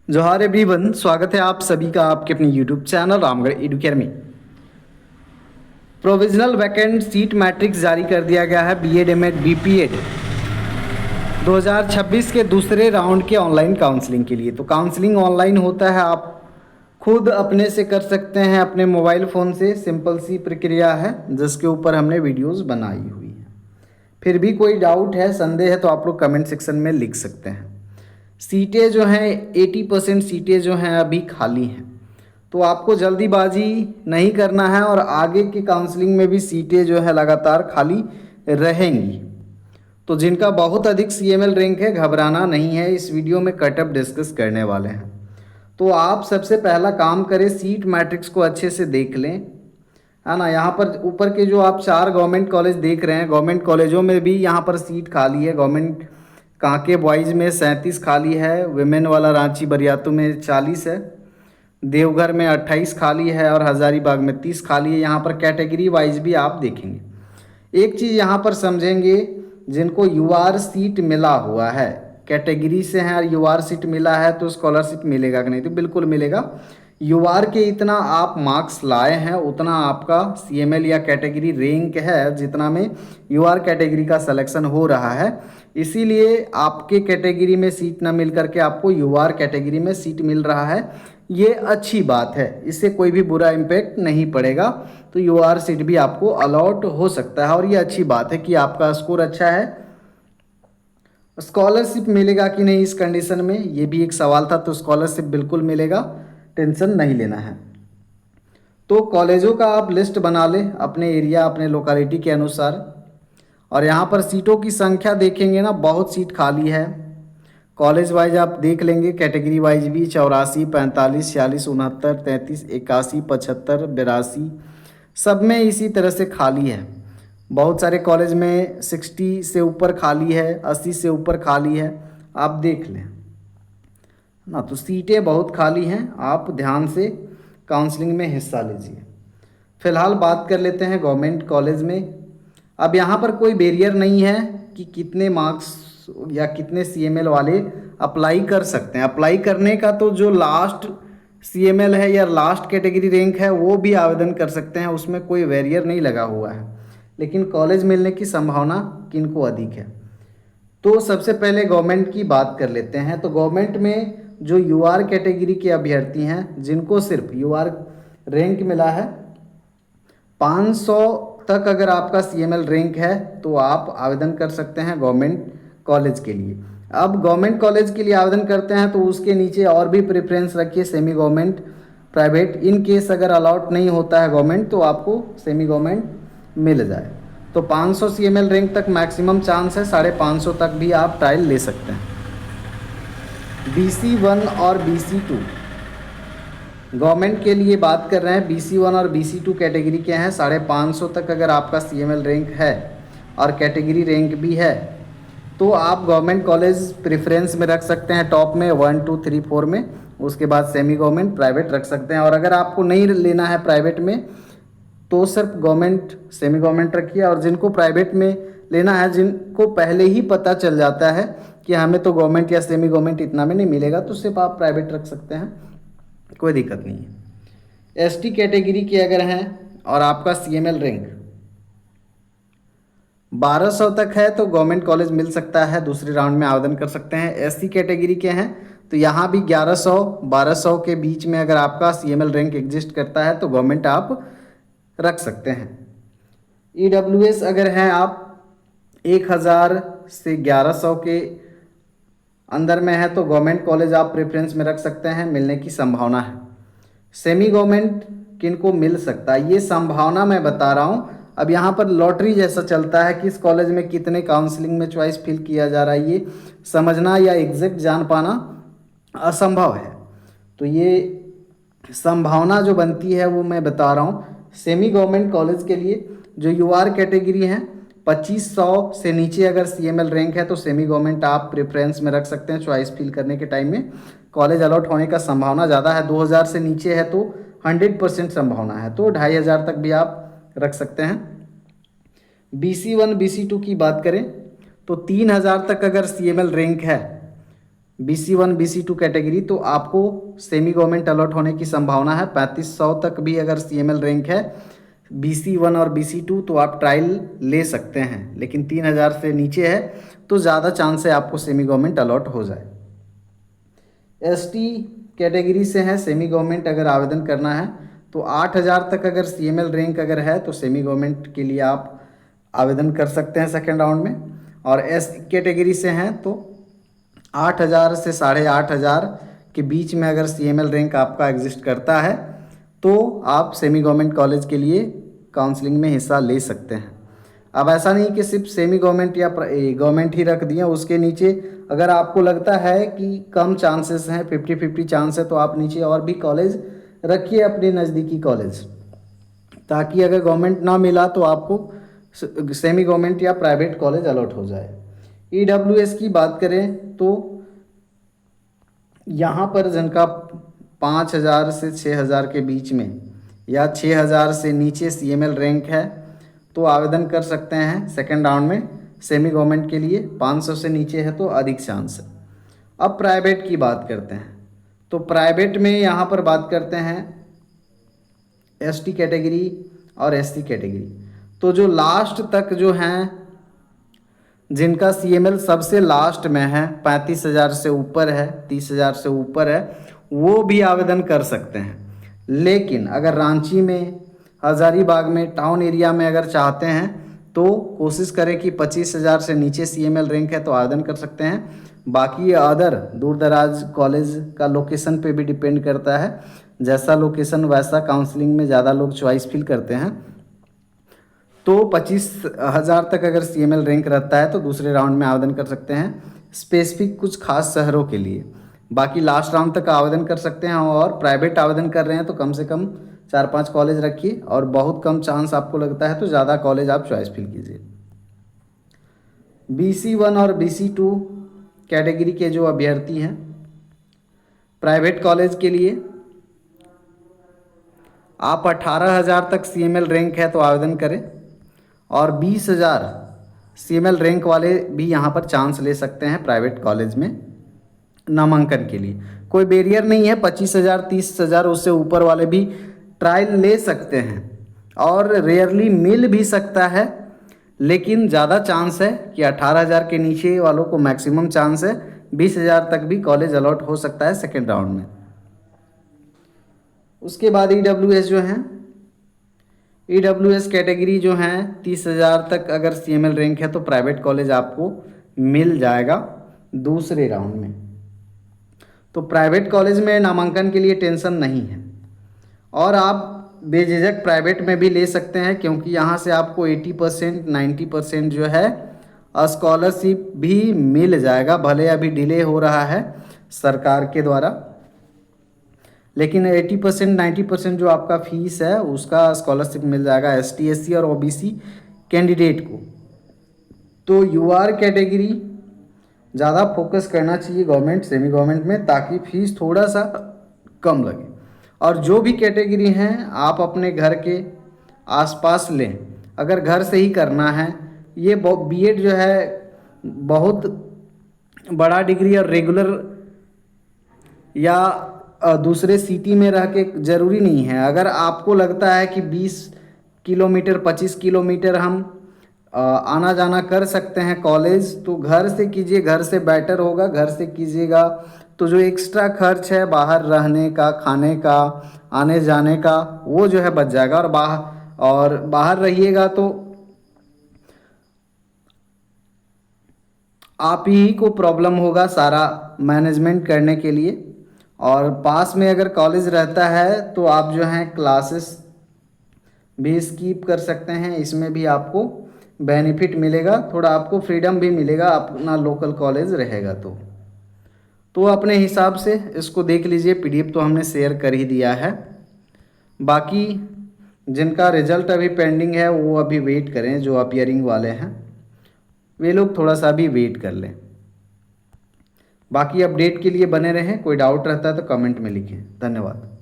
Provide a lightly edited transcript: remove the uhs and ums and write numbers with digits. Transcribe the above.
जोहार एवरीवन, स्वागत है आप सभी का आपके अपने यूट्यूब चैनल रामगढ़ एडुकेयर में। प्रोविजनल वैकेंट सीट मैट्रिक्स जारी कर दिया गया है बीएड एमएड बीपीएड 2026 के दूसरे राउंड के ऑनलाइन काउंसलिंग के लिए। तो काउंसलिंग ऑनलाइन होता है, आप खुद अपने से कर सकते हैं अपने मोबाइल फ़ोन से। सिंपल सी प्रक्रिया है जिसके ऊपर हमने वीडियोस बनाई हुई है। फिर भी कोई डाउट है, संदेह है तो आप लोग कमेंट सेक्शन में लिख सकते हैं। सीटें जो हैं 80% सीटें जो हैं अभी खाली हैं, तो आपको जल्दीबाजी नहीं करना है और आगे की काउंसलिंग में भी सीटें जो है लगातार खाली रहेंगी। तो जिनका बहुत अधिक सीएमएल रैंक है, घबराना नहीं है। इस वीडियो में कटअप डिस्कस करने वाले हैं। तो आप सबसे पहला काम करें, सीट मैट्रिक्स को अच्छे से देख लें, है ना। यहाँ पर ऊपर के जो आप 4 गवर्नमेंट कॉलेज देख रहे हैं, गवर्नमेंट कॉलेजों में भी यहाँ पर सीट खाली है। गवर्नमेंट कांके बॉयज़ में 37 खाली है, विमेन वाला रांची बरियातू में 40 है, देवघर में 28 खाली है और हज़ारीबाग में 30 खाली है। यहाँ पर कैटेगरी वाइज भी आप देखेंगे। एक चीज़ यहाँ पर समझेंगे, जिनको यूआर सीट मिला हुआ है, कैटेगरी से हैं और यूआर सीट मिला है, तो स्कॉलरशिप मिलेगा कि नहीं? तो बिल्कुल मिलेगा। यूआर के इतना आप मार्क्स लाए हैं उतना आपका सीएमएल या कैटेगरी रैंक है जितना में यूआर कैटेगरी का सिलेक्शन हो रहा है। इसीलिए आपके कैटेगरी में सीट ना मिल करके आपको यूआर कैटेगरी में सीट मिल रहा है। ये अच्छी बात है, इससे कोई भी बुरा इम्पैक्ट नहीं पड़ेगा। तो यूआर सीट भी आपको अलॉट हो सकता है और ये अच्छी बात है कि आपका स्कोर अच्छा है। स्कॉलरशिप मिलेगा कि नहीं इस कंडीशन में, ये भी एक सवाल था। तो स्कॉलरशिप बिल्कुल मिलेगा, टेंशन नहीं लेना है। तो कॉलेजों का आप लिस्ट बना लें अपने एरिया अपने लोकेलिटी के अनुसार। और यहाँ पर सीटों की संख्या देखेंगे ना, बहुत सीट खाली है। कॉलेज वाइज आप देख लेंगे, कैटेगरी वाइज भी 84, 45, 46, 69, 33, 81, 75, 82 सब में इसी तरह से खाली है। बहुत सारे कॉलेज में 60 से ऊपर खाली है, 80 से ऊपर खाली है, आप देख लें ना। तो सीटें बहुत खाली हैं, आप ध्यान से काउंसलिंग में हिस्सा लीजिए। फ़िलहाल बात कर लेते हैं गवर्नमेंट कॉलेज में। अब यहाँ पर कोई बैरियर नहीं है कि कितने मार्क्स या कितने सीएमएल वाले अप्लाई कर सकते हैं। अप्लाई करने का तो जो लास्ट सीएमएल है या लास्ट कैटेगरी रैंक है वो भी आवेदन कर सकते हैं, उसमें कोई बैरियर नहीं लगा हुआ है। लेकिन कॉलेज मिलने की संभावना किनको अधिक है? तो सबसे पहले गवर्नमेंट की बात कर लेते हैं। तो गवर्नमेंट में जो यूआर कैटेगरी के अभ्यर्थी हैं, जिनको सिर्फ यूआर रैंक मिला है 500 तक, अगर आपका सीएमएल रैंक है तो आप आवेदन कर सकते हैं गवर्नमेंट कॉलेज के लिए। अब गवर्नमेंट कॉलेज के लिए आवेदन करते हैं तो उसके नीचे और भी प्रेफरेंस रखिए, semi government, private. In case अगर अलाउट नहीं होता है गवर्नमेंट तो आपको सेमी गवर्नमेंट मिल जाए। तो 500 सीएमएल रैंक तक मैक्सिमम चांस है, 550 तक भी आप ट्रायल ले सकते हैं। BC1 और BC2 गवर्नमेंट के लिए बात कर रहे हैं। BC1 और BC2 कैटेगरी के हैं। 550 तक अगर आपका सीएमएल रैंक है और कैटेगरी रैंक भी है तो आप गवर्नमेंट कॉलेज प्रेफरेंस में रख सकते हैं, टॉप में 1 2 3 4 में। उसके बाद सेमी गवर्नमेंट, प्राइवेट रख सकते हैं। और अगर आपको नहीं लेना है प्राइवेट में तो सिर्फ गवर्नमेंट सेमी गवर्नमेंट रखिए। और जिनको प्राइवेट में लेना है, जिनको पहले ही पता चल जाता है कि हमें तो गवर्नमेंट या सेमी गवर्नमेंट इतना में नहीं मिलेगा, तो सिर्फ आप प्राइवेट रख सकते हैं, कोई दिक्कत नहीं है। एसटी कैटेगरी के अगर हैं और आपका सीएमएल रैंक 1200 तक है तो गवर्नमेंट कॉलेज मिल सकता है, दूसरे राउंड में आवेदन कर सकते हैं। एससी कैटेगरी के हैं तो यहाँ भी 1100 1200 के बीच में अगर आपका सीएमएल रैंक एग्जिस्ट करता है तो गवर्नमेंट आप रख सकते हैं। ईडब्ल्यूएस अगर हैं आप 1000 से 1100 के अंदर में है तो गवर्नमेंट कॉलेज आप प्रेफरेंस में रख सकते हैं, मिलने की संभावना है। सेमी गवर्नमेंट किनको मिल सकता है ये संभावना मैं बता रहा हूँ। अब यहाँ पर लॉटरी जैसा चलता है कि इस कॉलेज में कितने काउंसलिंग में चॉइस फिल किया जा रहा है, ये समझना या एग्जैक्ट जान पाना असंभव है। तो ये संभावना जो बनती है वो मैं बता रहा हूँ। सेमी गवर्नमेंट कॉलेज के लिए जो यूआर कैटेगरी हैं 2500 से नीचे अगर सीएमएल रैंक है तो सेमी गवर्नमेंट आप प्रेफरेंस में रख सकते हैं चॉइस फिल करने के टाइम में। कॉलेज अलॉट होने का संभावना ज़्यादा है। 2000 से नीचे है तो 100% संभावना है, तो 2500 तक भी आप रख सकते हैं। BC1 BC2 की बात करें तो 3000 तक अगर सीएमएल रैंक है BC1 BC2 कैटेगरी तो आपको सेमी गवर्नमेंट अलॉट होने की संभावना है। 3500 तक भी अगर CML रैंक है BC1 और BC2 तो आप ट्रायल ले सकते हैं, लेकिन 3000 से नीचे है तो ज़्यादा चांस है आपको सेमी गवर्नमेंट अलॉट हो जाए। ST कैटेगरी से हैं, सेमी गवर्नमेंट अगर आवेदन करना है तो 8000 तक अगर CML रैंक अगर है तो सेमी गवर्नमेंट के लिए आप आवेदन कर सकते हैं सेकेंड राउंड में। और SC कैटेगरी से हैं तो 8000 से 8500 के बीच में अगर CML रैंक आपका एग्जिस्ट करता है तो आप सेमी गवर्नमेंट कॉलेज के लिए काउंसलिंग में हिस्सा ले सकते हैं। अब ऐसा नहीं कि सिर्फ सेमी गवर्नमेंट या गवर्नमेंट ही रख दिए, उसके नीचे अगर आपको लगता है कि कम चांसेस हैं, 50-50 चांस है, तो आप नीचे और भी कॉलेज रखिए अपने नज़दीकी कॉलेज, ताकि अगर गवर्नमेंट ना मिला तो आपको सेमी गवर्नमेंट या प्राइवेट कॉलेज अलॉट हो जाए। EWS की बात करें तो यहाँ पर जिनका 5000 से 6000 के बीच में या 6000 से नीचे CML रैंक है तो आवेदन कर सकते हैं सेकेंड राउंड में सेमी गवर्नमेंट के लिए। 500 से नीचे है तो अधिक चांस है। अब प्राइवेट की बात करते हैं तो प्राइवेट में यहाँ पर बात करते हैं ST कैटेगरी और SC कैटेगरी। तो जो लास्ट तक जो हैं जिनका CML सबसे लास्ट में है 35,000 से ऊपर है, 30,000 से ऊपर है, वो भी आवेदन कर सकते हैं। लेकिन अगर रांची में, हज़ारीबाग में, टाउन एरिया में अगर चाहते हैं तो कोशिश करें कि 25,000 से नीचे CML रैंक है तो आवेदन कर सकते हैं। बाकी अदर दूर दराज कॉलेज का लोकेशन पे भी डिपेंड करता है, जैसा लोकेशन वैसा काउंसलिंग में ज़्यादा लोग चॉइस फिल करते हैं। तो 25,000 तक अगर CML रैंक रहता है तो दूसरे राउंड में आवेदन कर सकते हैं स्पेसिफिक कुछ खास शहरों के लिए। बाकी लास्ट राउंड तक आवेदन कर सकते हैं। और प्राइवेट आवेदन कर रहे हैं तो कम से कम 4-5 कॉलेज रखिए, और बहुत कम चांस आपको लगता है तो ज़्यादा कॉलेज आप चॉइस फिल कीजिए। BC1 और BC2 कैटेगरी के जो अभ्यर्थी हैं प्राइवेट कॉलेज के लिए आप 18,000 तक CML रैंक है तो आवेदन करें, और 20,000 CML रैंक वाले भी यहाँ पर चांस ले सकते हैं प्राइवेट कॉलेज में नामांकन के लिए। कोई बैरियर नहीं है, 25,000 30,000 उससे ऊपर वाले भी ट्रायल ले सकते हैं, और रेयरली मिल भी सकता है, लेकिन ज़्यादा चांस है कि 18,000 के नीचे वालों को मैक्सिमम चांस है। 20,000 तक भी कॉलेज अलॉट हो सकता है सेकेंड राउंड में। उसके बाद EWS जो हैं, EWS कैटेगरी जो हैं 30,000 तक अगर CML रैंक है तो प्राइवेट कॉलेज आपको मिल जाएगा दूसरे राउंड में। तो प्राइवेट कॉलेज में नामांकन के लिए टेंशन नहीं है, और आप बेझिझक प्राइवेट में भी ले सकते हैं, क्योंकि यहाँ से आपको 80% 90% जो है स्कॉलरशिप भी मिल जाएगा। भले अभी डिले हो रहा है सरकार के द्वारा, लेकिन 80% 90% जो आपका फीस है उसका स्कॉलरशिप मिल जाएगा ST SC और OBC कैंडिडेट को। तो UR कैटेगरी ज़्यादा फोकस करना चाहिए गवर्नमेंट सेमी गवर्नमेंट में, ताकि फीस थोड़ा सा कम लगे। और जो भी कैटेगरी हैं आप अपने घर के आसपास लें, अगर घर से ही करना है। ये B.Ed जो है बहुत बड़ा डिग्री और रेगुलर या दूसरे सिटी में रह के ज़रूरी नहीं है। अगर आपको लगता है कि 20 किलोमीटर 25 किलोमीटर हम आना जाना कर सकते हैं कॉलेज, तो घर से कीजिए, घर से बेटर होगा। घर से कीजिएगा तो जो एक्स्ट्रा खर्च है बाहर रहने का, खाने का, आने जाने का, वो जो है बच जाएगा। और बाहर रहिएगा तो आप ही को प्रॉब्लम होगा सारा मैनेजमेंट करने के लिए। और पास में अगर कॉलेज रहता है तो आप जो हैं क्लासेस भी स्किप कर सकते हैं, इसमें भी आपको बेनिफिट मिलेगा, थोड़ा आपको फ्रीडम भी मिलेगा, अपना लोकल कॉलेज रहेगा तो अपने हिसाब से इसको देख लीजिए। PDF तो हमने शेयर कर ही दिया है। बाकी जिनका रिजल्ट अभी पेंडिंग है वो अभी वेट करें, जो अपीयरिंग वाले हैं वे लोग थोड़ा सा भी वेट कर लें। बाकी अपडेट के लिए बने रहें। कोई डाउट रहता है तो कमेंट में लिखें। धन्यवाद।